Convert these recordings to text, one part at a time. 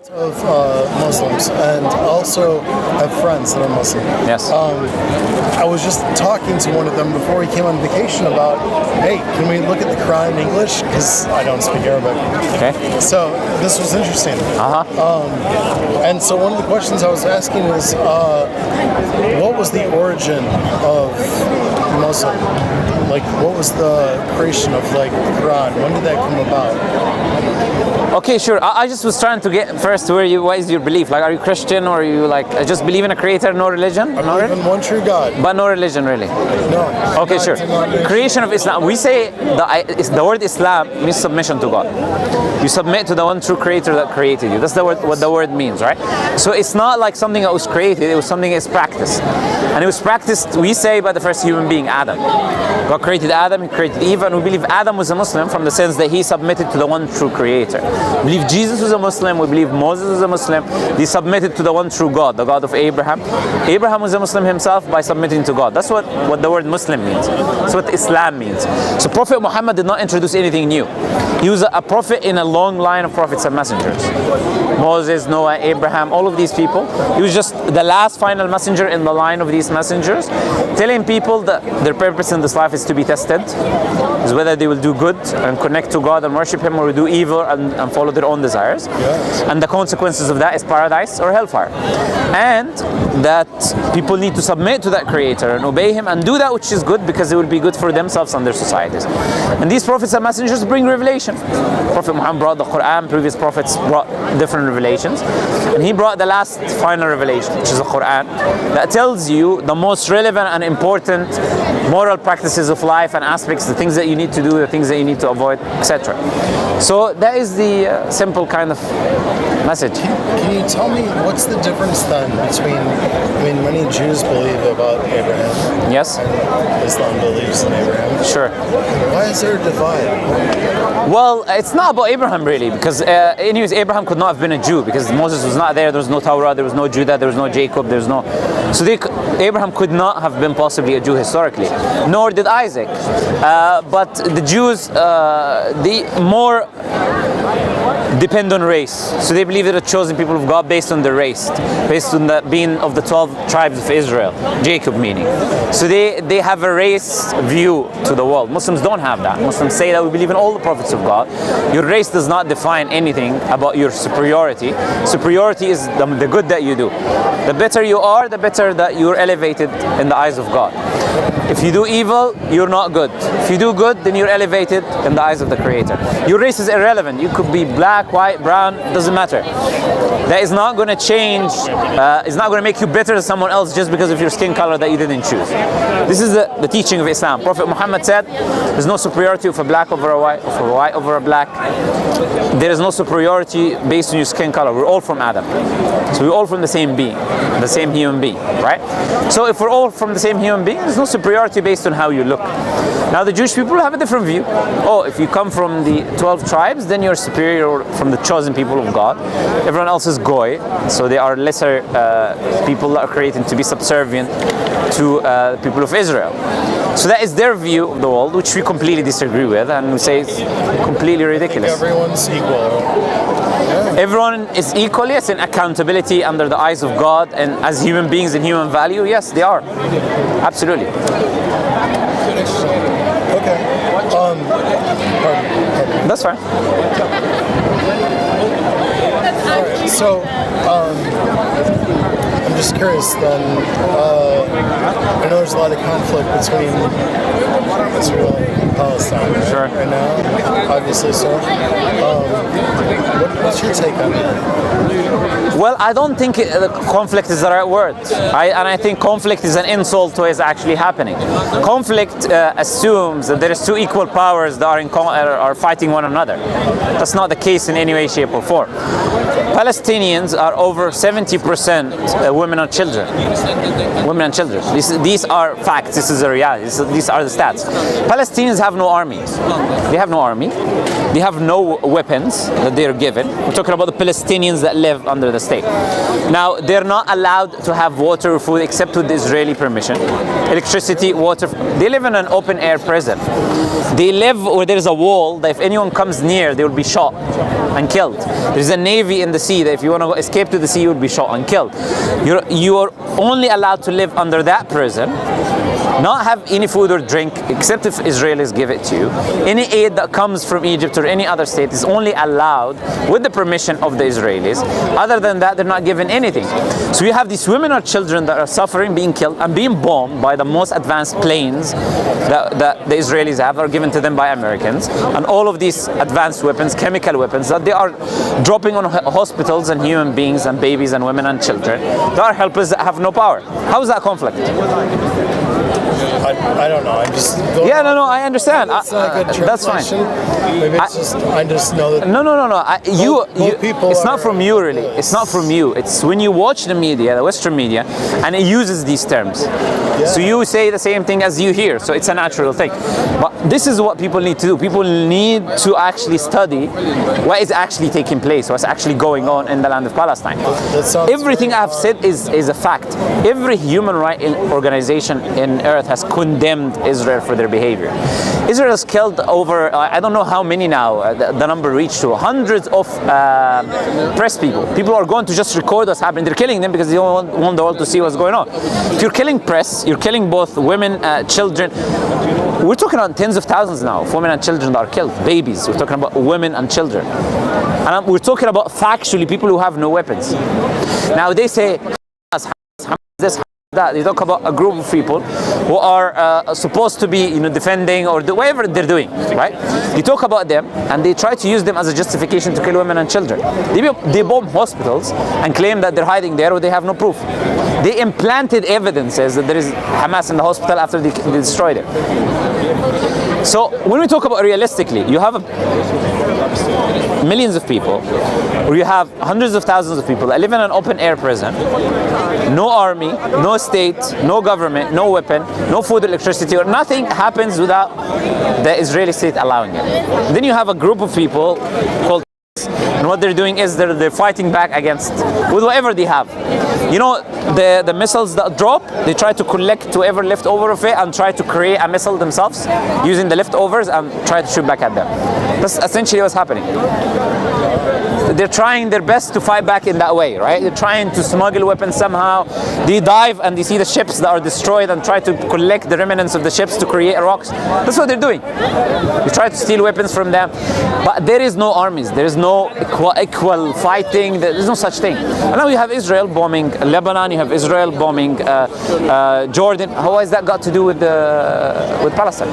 Of Muslims, and also have friends that are Muslim. Yes. I was just talking to one of them before he came on vacation about, hey, can we look at the Quran in English? Because I don't speak Arabic. Okay. So this was interesting. And so one of the questions I was asking is, what was the origin of Muslim? Like, what was the creation of the Quran? When did that come about? Okay, sure. I just was trying to get first what is your belief? Like, are you Christian, or are you just believe in a creator, no religion? I believe in one true God. But no religion, really? No. Okay, sure. Creation of Islam. We say the word Islam means submission to God. You submit to the one true creator that created you. That's what the word means, right? So it's not like something that was created, it was something that's practiced. And it was practiced, we say, by the first human being, Adam. God created Adam, He created Eve, and we believe Adam was a Muslim from the sense that he submitted to the one true creator. We believe Jesus was a Muslim, we believe Moses was a Muslim. He submitted to the one true God, the God of Abraham. Abraham was a Muslim himself by submitting to God. That's what the word Muslim means. That's what Islam means. So Prophet Muhammad did not introduce anything new. He was a prophet in a long line of prophets and messengers. Moses, Noah, Abraham, all of these people. He was just the last final messenger in the line of these messengers, telling people that their purpose in this life is to be tested, is whether they will do good and connect to God and worship Him, or do evil and follow their own desires. Yes. And the consequences of that is paradise or hellfire. And that people need to submit to that creator and obey Him and do that which is good, because it will be good for themselves and their societies. And these prophets and messengers bring revelation. Prophet Muhammad brought the Quran, previous prophets brought different revelations, and he brought the last final revelation, which is the Quran, that tells you the most relevant and important moral practices of life and aspects, the things that you need to do, the things that you need to avoid, etc. So that is the simple kind of message. Can you tell me what's the difference then between, many Jews believe about Abraham. Yes. And Islam believes in Abraham. Sure. Why is there a divide? Well, it's not about Abraham really, because anyways, Abraham could not have been a Jew, because Moses was not there was no Torah, there was no Judah, there was no Jacob, there was no... So Abraham could not have been possibly a Jew historically, nor did Isaac. But the Jews, they more depend on race. So they believe that the chosen people of God based on the race, based on the being of the 12 tribes of Israel, Jacob meaning. So they have a race view to the world. Muslims don't have that. Muslims say that we believe in all the prophets of God. Your race does not define anything about your superiority. Superiority is the good that you do. The better you are, the better that you're elevated in the eyes of God. If you do evil, you're not good. If you do good, then you're elevated in the eyes of the Creator. Your race is irrelevant. You could be black, white, brown, doesn't matter. That is not going to change, it's not going to make you better than someone else just because of your skin color that you didn't choose. This is the teaching of Islam. Prophet Muhammad said, there's no superiority of a black over a white, of a white over a black. There is no superiority based on your skin color. We're all from Adam. So we're all from the same being, the same human being, right? So if we're all from the same human being, there's no superiority based on how you look. Now the Jewish people have a different view. Oh, if you come from the 12 tribes, then you're superior from the chosen people of God. Everyone else is Goy, so they are lesser people that are created to be subservient to the people of Israel. So that is their view of the world, which we completely disagree with, and we say it's completely ridiculous. I think everyone's equal. Yeah. Everyone is equal, yes, in accountability under the eyes of God, and as human beings in human value, yes, they are. Absolutely. Okay. Pardon. That's fine. All right. So, I'm just curious then. I know there's a lot of conflict between Israel and Palestine right now, obviously so. What's your take on that? Well, I don't think conflict is the right word. I think conflict is an insult to what is actually happening. Conflict assumes that there is two equal powers that are fighting one another. That's not the case in any way, shape, or form. Palestinians are over 70% women and children. Women and children. These are facts. This is a reality. These are the stats. Palestinians have no armies. They have no army. They have no weapons that they are given. We're talking about the Palestinians that live under the state. Now, they're not allowed to have water or food except with the Israeli permission. Electricity, water. They live in an open-air prison. They live where there is a wall that if anyone comes near, they will be shot. and killed. There's a navy in the sea that if you want to escape to the sea, you would be shot and killed. You're only allowed to live under that prison, not have any food or drink except if Israelis give it to you. Any aid that comes from Egypt or any other state is only allowed with the permission of the Israelis. Other than that, they're not given anything. So you have these women or children that are suffering, being killed and being bombed by the most advanced planes that the Israelis have, are given to them by Americans, and all of these advanced weapons, chemical weapons, that they are dropping on hospitals and human beings and babies and women and children. There are helpers that have no power. How is that conflict? I don't know. I'm just going I understand. It's not a good translation. That's fine. Maybe it's I just know that. No. Both people it's not from you, really. It's not from you. It's when you watch the media, the Western media, and it uses these terms. Yeah. So you say the same thing as you hear. So it's a natural thing. But this is what people need to do. People need to actually study what is actually taking place, what's actually going on in the land of Palestine. Everything I've said is a fact. Every human rights organization in earth has condemned Israel for their behavior. Israel has killed over, I don't know how many now, the number reached to hundreds of press people. People are going to just record what's happening. They're killing them because they don't want the world to see what's going on. If you're killing press, you're killing both women, children. We're talking about tens of thousands now of women and children that are killed, babies. We're talking about women and children. And we're talking about factually people who have no weapons. Now they say, this, that. They talk about a group of people who are supposed to be, defending or whatever they're doing, right? You talk about them and they try to use them as a justification to kill women and children. They bomb hospitals and claim that they're hiding there, or they have no proof. They implanted evidences that there is Hamas in the hospital after they destroyed it. So when we talk about realistically, you have millions of people, or you have hundreds of thousands of people that live in an open air prison, no army, no state, no government, no weapon, no food, electricity, or nothing happens without the Israeli state allowing it. Then you have a group of people called, and what they're doing is they're fighting back against with whatever they have. The missiles that drop, they try to collect whatever left over of it and try to create a missile themselves using the leftovers and try to shoot back at them. That's essentially what's happening. They're trying their best to fight back in that way, right? They're trying to smuggle weapons somehow. They dive and they see the ships that are destroyed and try to collect the remnants of the ships to create rocks. That's what they're doing. They try to steal weapons from them. But there is no armies. There is no equal fighting. There's no such thing. And now you have Israel bombing Lebanon. You have Israel bombing Jordan. How has that got to do with Palestine?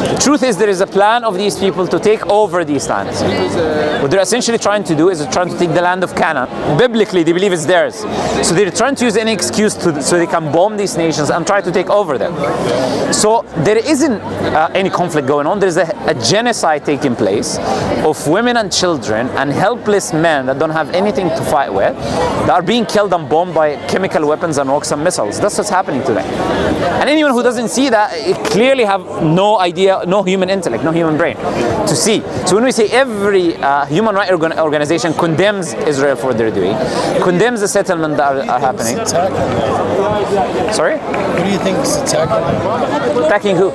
The truth is there is a plan of these people to take over these lands. What they're essentially trying to do is they're trying to take the land of Canaan. Biblically, they believe it's theirs. So they're trying to use any excuse so they can bomb these nations and try to take over them. So there isn't any conflict going on. There's a genocide taking place of women and children and helpless men that don't have anything to fight with, that are being killed and bombed by chemical weapons and rockets and missiles. That's what's happening today. And anyone who doesn't see that, it clearly have no idea, no human intellect, no human brain to see. So when we say every human rights organization condemns Israel for what they're doing, condemns the settlement that are happening. Sorry? Who do you think is attacking? Attacking who?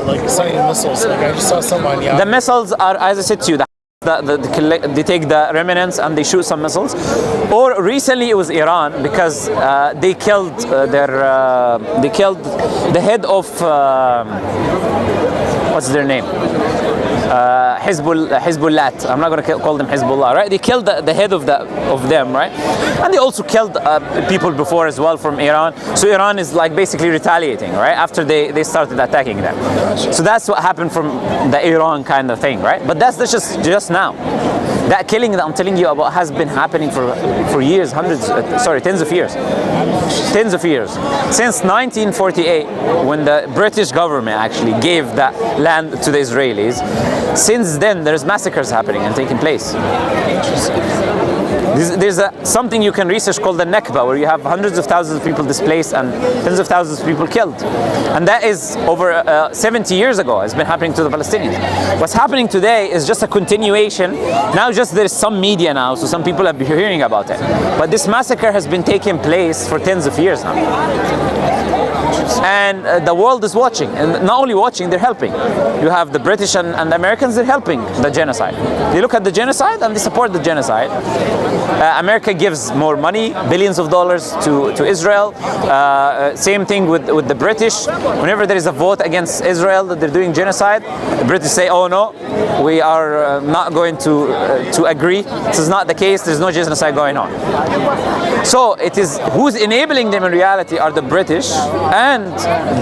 Like sending missiles. Like I just saw someone. Yeah. The missiles are, as I said to you, they take the remnants and they shoot some missiles. Or recently it was Iran, because they killed the head of what's their name? Hezbollah. I'm not going to call them Hezbollah, right? They killed the head of them, right? And they also killed people before as well from Iran. So Iran is like basically retaliating, right? After they started attacking them. So that's what happened from the Iran kind of thing, right? But that's just now. That killing that I'm telling you about has been happening for years, tens of years. Since 1948, when the British government actually gave that land to the Israelis, since then there's massacres happening and taking place. There's something you can research called the Nakba, where you have hundreds of thousands of people displaced and tens of thousands of people killed. And that is over 70 years ago. It's been happening to the Palestinians. What's happening today is just a continuation. Now just there's some media now, so some people have been hearing about it. But this massacre has been taking place for tens of years now. And the world is watching, and not only watching, they're helping. You have the British and the Americans, they're helping the genocide. They look at the genocide and they support the genocide. America gives more money, billions of dollars to Israel. Same thing with the British. Whenever there is a vote against Israel that they're doing genocide, the British say, oh no, we are not going to agree. This is not the case. There's no genocide going on. So it is who's enabling them in reality are the British and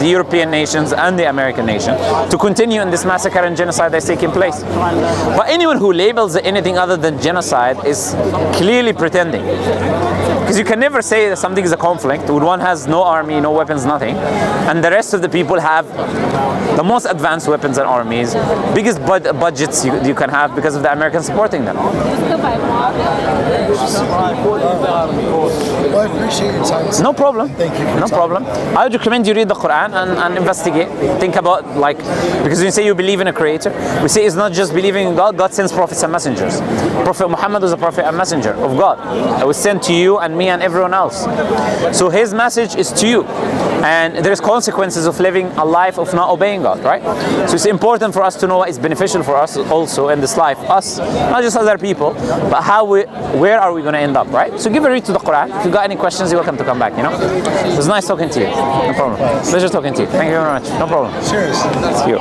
the European nations and the American nation to continue in this massacre and genocide that's taking place. But anyone who labels it anything other than genocide is clearly pretending. Because you can never say that something is a conflict when one has no army, no weapons, nothing, and the rest of the people have the most advanced weapons and armies, biggest budgets you can have because of the Americans supporting them. Well, I appreciate your time. No problem. Thank you. No problem. I would recommend you read the Quran and investigate. Think about, like, because when you say you believe in a creator, we say it's not just believing in God. God sends prophets and messengers. Prophet Muhammad was a prophet and messenger of God. It was sent to you and me and everyone else. So his message is to you. And there's consequences of living a life of not obeying God, right? So it's important for us to know what is beneficial for us also in this life. Us, not just other people, but where are we going to end up, right? So give a read to the Quran. If you got any questions, you're welcome to come back, you know? It was nice talking to you. No problem. Pleasure talking to you. Thank you very much. No problem. Cheers. Thank you.